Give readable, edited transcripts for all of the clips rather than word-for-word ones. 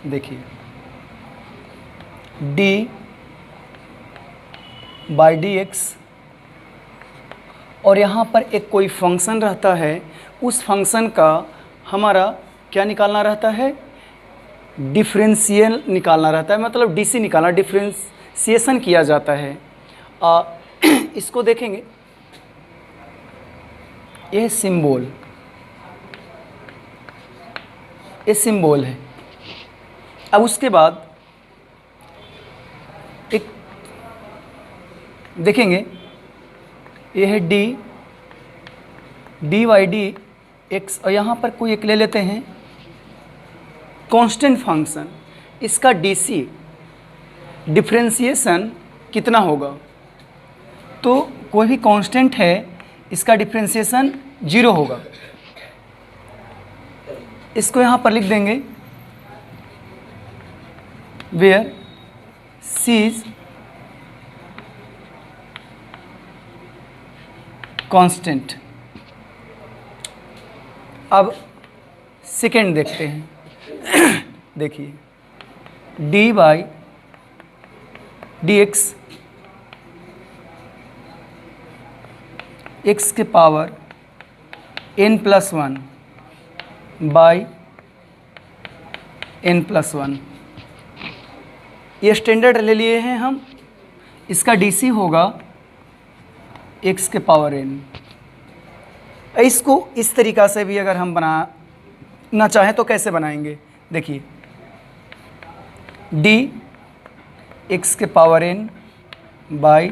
देखिए D by D x, और यहाँ पर एक कोई फंक्शन रहता है, उस फंक्शन का हमारा क्या निकालना रहता है, डिफरेंशियल निकालना रहता है, मतलब डीसी निकालना, डिफरेंशिएशन किया जाता है। इसको देखेंगे, ये सिंबल, ये सिंबल है। अब उसके बाद एक देखेंगे, ये है डी वाई डी एक्स, और यहाँ पर कोई एक ले लेते हैं कांस्टेंट फंक्शन, इसका डीसी डिफरेंशिएशन कितना होगा, तो कोई भी कांस्टेंट है इसका डिफरेंशिएशन 0 होगा। इसको यहाँ पर लिख देंगे वेयर सी इज कांस्टेंट। अब सेकेंड देखते हैं। देखिए D by D x, x के पावर n+1 बाई n+1, ये स्टैंडर्ड ले लिए हैं हम। इसका डीसी होगा x के पावर n। इसको इस तरीक़ा से भी अगर हम बनाना चाहें तो कैसे बनाएंगे, देखिए डी एक्स के power n by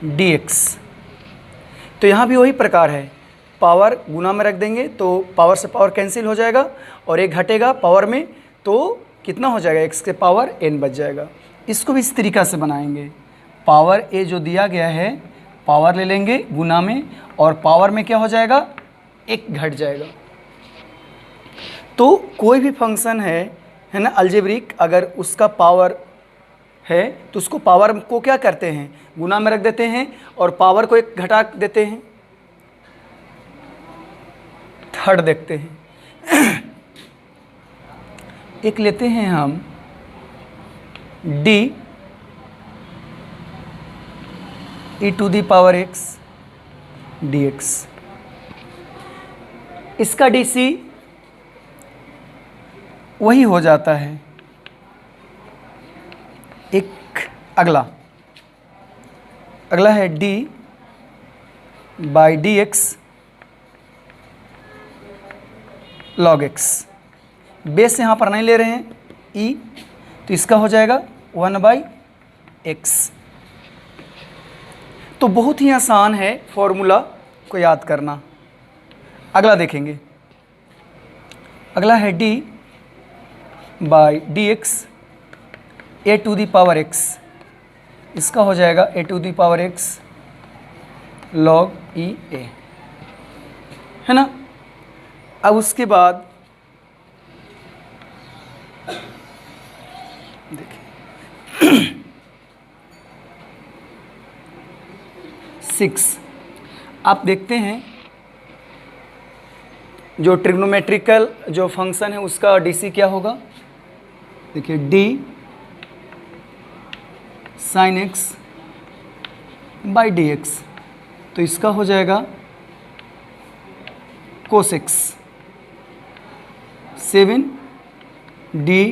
D x, तो यहाँ भी वही प्रकार है, पावर गुना में रख देंगे तो पावर से पावर कैंसिल हो जाएगा और एक घटेगा पावर में, तो कितना हो जाएगा, x के पावर n बच जाएगा। इसको भी इस तरीक़ा से बनाएंगे, पावर a जो दिया गया है पावर ले लेंगे गुना में, और पावर में क्या हो जाएगा, एक घट जाएगा। तो कोई भी फंक्शन है ना अलजेब्रिक, अगर उसका पावर है तो उसको पावर को क्या करते हैं, गुना में रख देते हैं और पावर को एक घटा देते हैं। थर्ड देखते हैं, एक लेते हैं हम d e to the power x d x, इसका डीसी वही हो जाता है। एक अगला है D by D x log x, base यहाँ पर नहीं ले रहे हैं ई, तो इसका हो जाएगा 1/x। तो बहुत ही आसान है फॉर्मूला को याद करना। अगला देखेंगे, अगला है D by D X A to the power X, इसका हो जाएगा A to the power X log E A, है ना। अब उसके बाद देखिए 6, आप देखते हैं जो ट्रिग्नोमेट्रिकल जो फंक्शन है उसका डीसी क्या होगा, देखिए d sine x by D x, तो इसका हो जाएगा cos x 7 d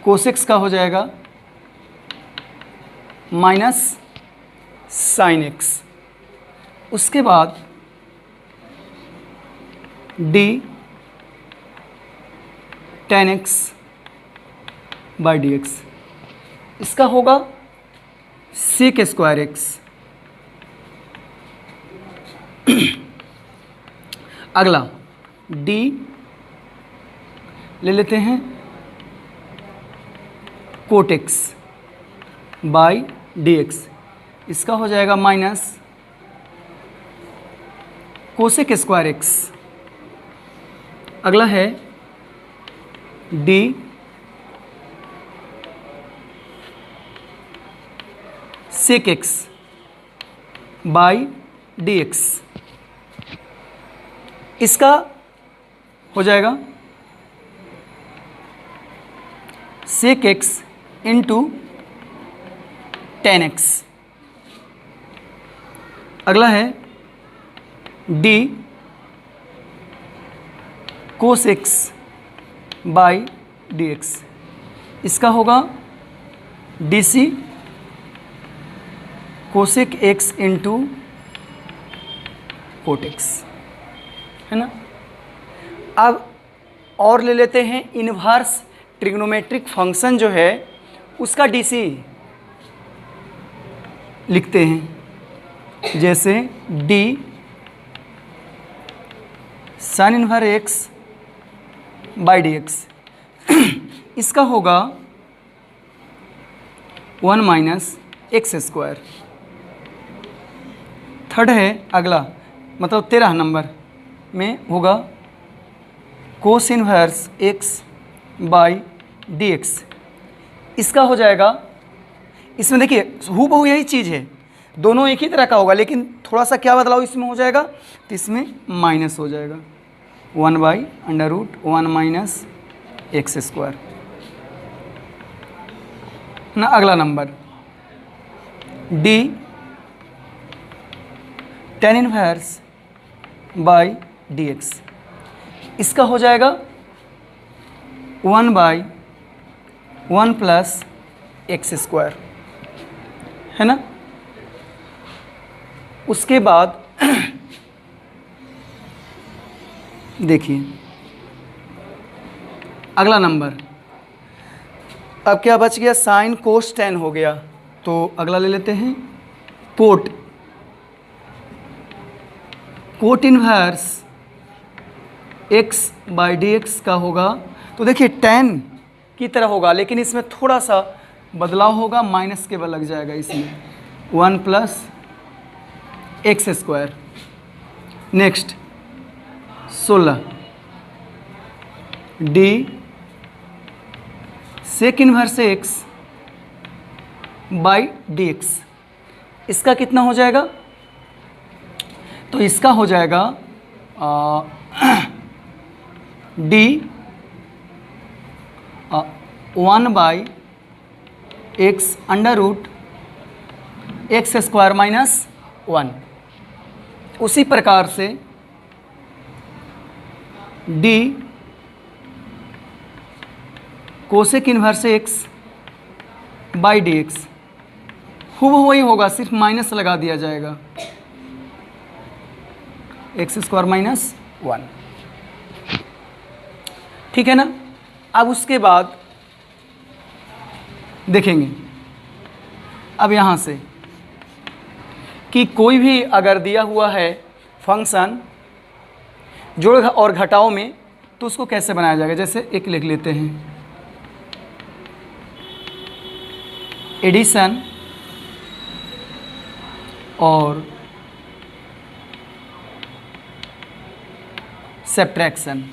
cos x का हो जाएगा माइनस साइन एक्स। उसके बाद d tan x by D x, इसका होगा सेक स्क्वायर एक्स। अगला डी ले लेते हैं cot x by D x, इसका हो जाएगा माइनस कोसेक स्क्वायर एक्स। अगला है d sec x by D x, इसका हो जाएगा sec x into ten x. अगला है d cos x by D x. इसका होगा d c cosec x into cot x, है ना। अब और ले लेते हैं इनवर्स ट्रिग्नोमेट्रिक फंक्शन जो है उसका डीसी लिखते हैं, जैसे D sine inverse x by D x. इसका होगा 1 माइनस एक्स स्क्वायर। थर्ड है अगला, मतलब 13 नंबर में होगा cos inverse x by D x. इसका हो जाएगा, इसमें देखिए हूबहू यही चीज़ है, दोनों एक ही तरह का होगा, लेकिन थोड़ा सा क्या बदलाव इसमें हो जाएगा, तो इसमें माइनस हो जाएगा 1/√1 माइनस एक्स स्क्वायर ना। अगला number D tan inverse by D x. इसका हो जाएगा 1/1 प्लस एक्स स्क्वायर, है ना। उसके बाद देखिए अगला नंबर, अब क्या बच गया, साइन कोस टेन हो गया, तो अगला ले लेते हैं cot inverse x by D x का होगा, तो देखिए टेन की तरह होगा, लेकिन इसमें थोड़ा सा बदलाव होगा, माइनस के बाद लग जाएगा इसमें 1 plus x square. Next 16 d sec inverse x by D x. इसका कितना हो जाएगा, तो इसका हो जाएगा D 1/x √x square minus 1। उसी प्रकार से D cosec inverse x by D x, खूब वही होगा, सिर्फ माइनस लगा दिया जाएगा, एक्स स्क्वायर माइनस 1, ठीक है ना। अब उसके बाद देखेंगे अब यहाँ से कि कोई भी अगर दिया हुआ है फंक्शन जोड़ और घटाओ में, तो उसको कैसे बनाया जाएगा। जैसे एक लिख लेते हैं, एडिशन और सब्ट्रैक्शन।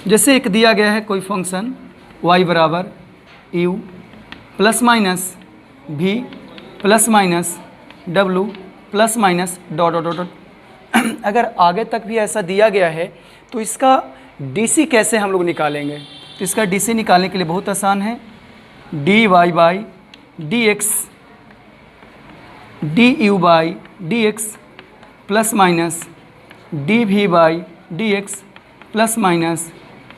जैसे एक दिया गया है कोई फंक्शन y बराबर u plus minus v plus minus w plus minus dot dot dot. अगर आगे तक भी ऐसा दिया गया है तो इसका डीसी कैसे हम लोग निकालेंगे, तो इसका डीसी निकालने के लिए बहुत आसान है, dy by D x d u by D x plus minus d v by D x plus minus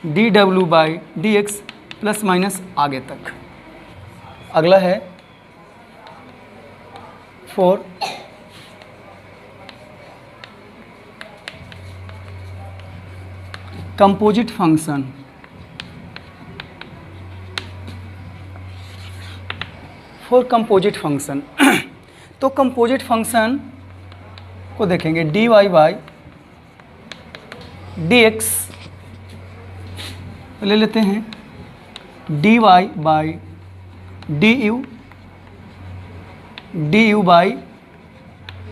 d डब्ल्यू by D x plus minus आगे तक। अगला है 4 कंपोजिट फंक्शन। कंपोजिट फंक्शन तो कंपोजिट फंक्शन को देखेंगे, d y by D x ले लेते हैं, d y by d u by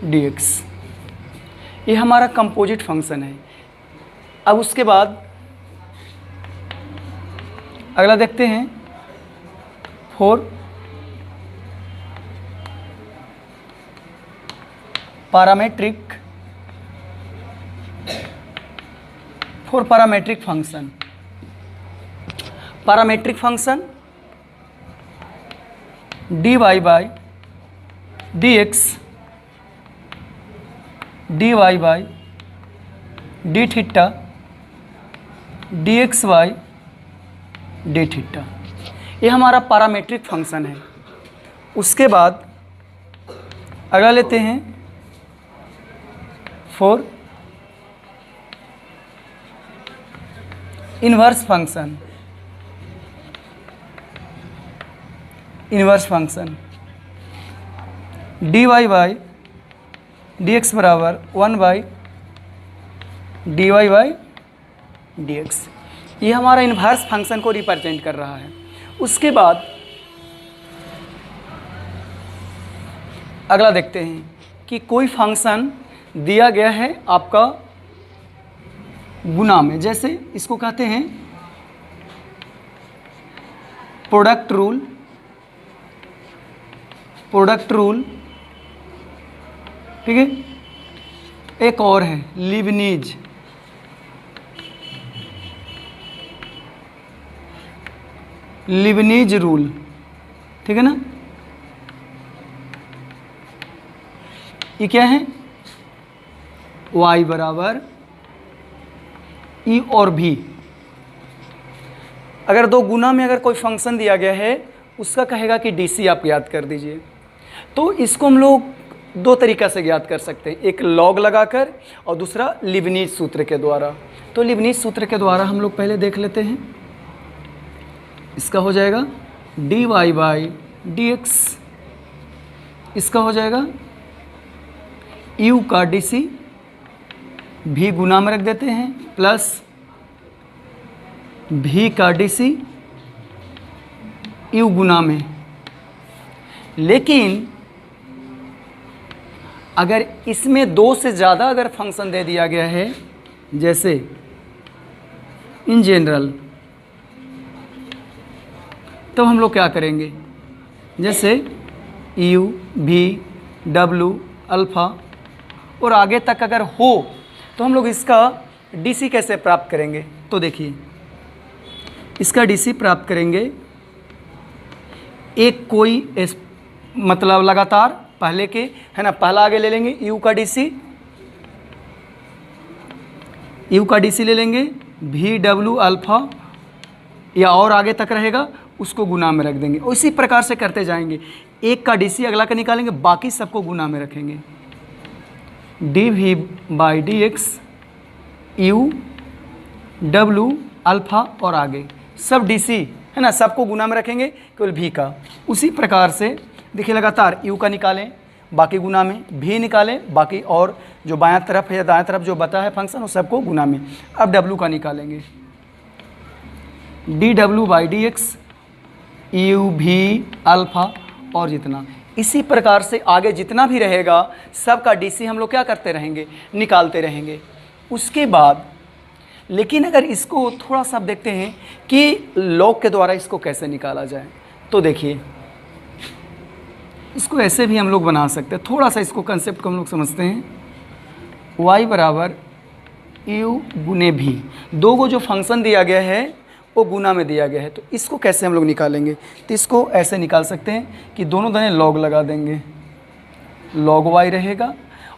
D x. ये हमारा कंपोजिट फंक्शन है। अब उसके बाद अगला देखते हैं 4 parametric function. Parametric function dy by dx dy by D theta dx by D theta, ये हमारा पैरामीट्रिक फंक्शन है। उसके बाद अगला लेते हैं for inverse function. Inverse function dy by dx बराबर 1 बाई dy बाई dx, ये हमारा इन्वर्स फंक्शन को रिप्रेजेंट कर रहा है। उसके बाद अगला देखते हैं कि कोई फंक्शन दिया गया है आपका गुना में, जैसे इसको कहते हैं प्रोडक्ट रूल। प्रोडक्ट रूल, ठीक है। एक और है लीबनीज। लीबनीज रूल, ठीक है ना। ये क्या है, y बराबर ई और भी। अगर दो गुना में अगर कोई फंक्शन दिया गया है, उसका कहेगा कि डीसी आप याद कर दीजिए। तो इसको हम लोग दो तरीक़ा से ज्ञात कर सकते हैं, एक लॉग लगाकर और दूसरा लीबनीज सूत्र के द्वारा। तो लीबनीज सूत्र के द्वारा हम लोग पहले देख लेते हैं। इसका हो जाएगा dy बाई dx, इसका हो जाएगा u का dc, भी गुना में रख देते हैं, प्लस भी का dc u गुना में। लेकिन अगर इसमें दो से ज़्यादा अगर फंक्शन दे दिया गया है, जैसे इन जनरल, तो हम लोग क्या करेंगे, जैसे u v w अल्फ़ा और आगे तक अगर हो तो हम लोग इसका डीसी कैसे प्राप्त करेंगे। तो देखिए इसका डीसी प्राप्त करेंगे, एक कोई मतलब लगातार पहले के है ना, पहला आगे ले लेंगे u का डीसी, u का डीसी ले लेंगे, भी डब्ल्यू अल्फ़ा या और आगे तक रहेगा उसको गुना में रख देंगे। उसी प्रकार से करते जाएंगे, एक का डीसी अगला का निकालेंगे, बाकी सबको गुना में रखेंगे। D v by D x u डब्ल्यू अल्फ़ा और आगे सब डीसी है ना, सबको गुना में रखेंगे केवल भी का। उसी प्रकार से देखिए लगातार यू का निकालें बाकी गुना में, भी निकालें बाकी, और जो बायां तरफ है या दाएं तरफ जो बता है फंक्शन वो सबको गुना में। अब डब्ल्यू का निकालेंगे, डी डब्ल्यू बाई डी एक्स यू भी अल्फ़ा और जितना। इसी प्रकार से आगे जितना भी रहेगा सबका डीसी हम लोग क्या करते रहेंगे, निकालते रहेंगे। उसके बाद लेकिन अगर इसको थोड़ा सा देखते हैं कि लॉग के द्वारा इसको कैसे निकाला जाए, तो देखिए इसको ऐसे भी हम लोग बना सकते हैं। थोड़ा सा इसको कंसेप्ट को हम लोग समझते हैं। y बराबर यू गुने भी, दो को जो फंक्शन दिया गया है वो गुना में दिया गया है, तो इसको कैसे हम लोग निकालेंगे। तो इसको ऐसे निकाल सकते हैं कि दोनों दने लॉग लगा देंगे, लॉग y रहेगा,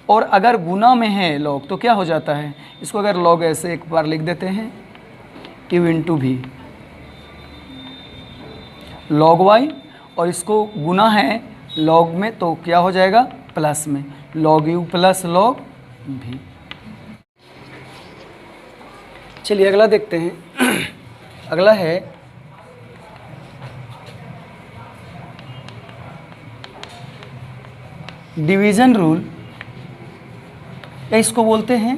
और अगर गुना में है लॉग तो क्या हो जाता है, इसको अगर लॉग ऐसे एक बार लिख देते हैं u इंटू भी लॉग y, और इसको गुना है लॉग में तो क्या हो जाएगा प्लस में, लॉग u प्लस लॉग भी। चलिए अगला देखते हैं। अगला है डिवीज़न रूल, या इसको बोलते हैं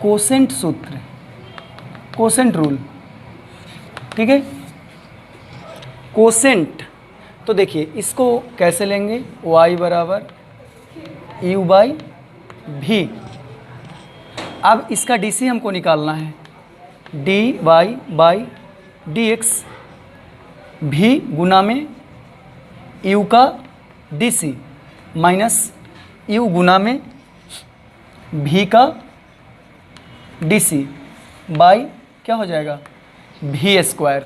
कोसेंट सूत्र, कोसेंट रूल, ठीक है। कोसेंट, तो देखिए इसको कैसे लेंगे, y बराबर u बाई भी। अब इसका डीसी हमको निकालना है, d y by D x, भी गुना में u का डीसी माइनस u गुना में भी का डीसी, बाई क्या हो जाएगा, वी स्क्वायर।